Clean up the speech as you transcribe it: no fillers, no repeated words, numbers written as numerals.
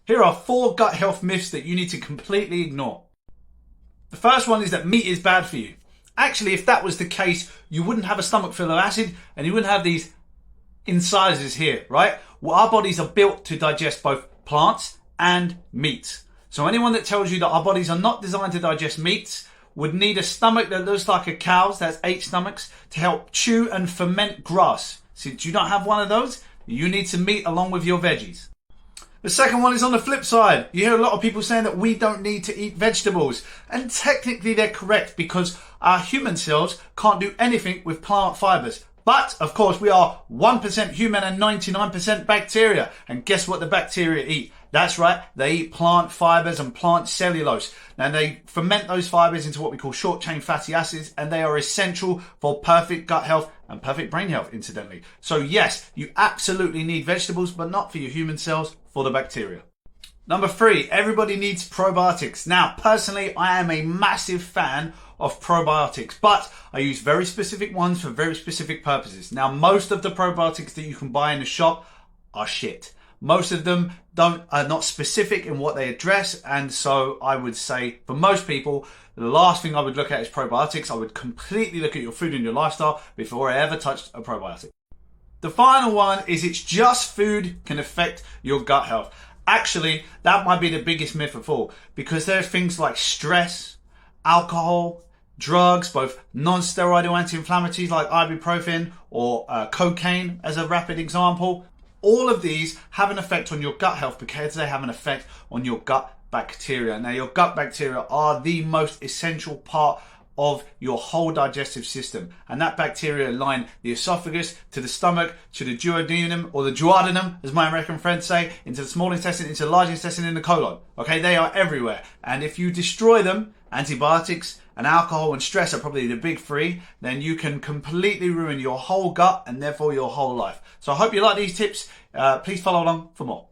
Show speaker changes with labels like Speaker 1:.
Speaker 1: Here are 4 gut health myths that you need to completely ignore. The first one is that meat is bad for you. Actually, if that was the case, you wouldn't have a stomach full of acid and you wouldn't have these incisors here, right? Well, our bodies are built to digest both plants and meat. So anyone that tells you that our bodies are not designed to digest meats would need a stomach that looks like a cow's, that's 8 stomachs, to help chew and ferment grass. Since you don't have one of those, you need some meat along with your veggies. The second one is on the flip side. You hear a lot of people saying that we don't need to eat vegetables. And technically they're correct because our human cells can't do anything with plant fibers. But, of course, we are 1% human and 99% bacteria. And guess what the bacteria eat? That's right, they eat plant fibers and plant cellulose. Now, they ferment those fibers into what we call short-chain fatty acids, and they are essential for perfect gut health and perfect brain health, incidentally. So, yes, you absolutely need vegetables, but not for your human cells, for the bacteria. Number 3, everybody needs probiotics. Now, personally, I am a massive fan of probiotics, but I use very specific ones for very specific purposes. Now, most of the probiotics that you can buy in the shop are shit. Most of them are not specific in what they address, and so I would say for most people, the last thing I would look at is probiotics. I would completely look at your food and your lifestyle before I ever touched a probiotic. The final one is it's just food can affect your gut health. Actually, that might be the biggest myth of all, because there are things like stress, alcohol, drugs, both non-steroidal anti-inflammatories like ibuprofen or cocaine as a rapid example. All of these have an effect on your gut health because they have an effect on your gut bacteria. Now, your gut bacteria are the most essential part of your whole digestive system. And that bacteria line the esophagus to the stomach, to the duodenum or the duodenum, as my American friends say, into the small intestine, into the large intestine, in the colon. Okay, they are everywhere. And if you destroy them, antibiotics and alcohol and stress are probably the big 3, then you can completely ruin your whole gut and therefore your whole life. So I hope you like these tips. Please follow along for more.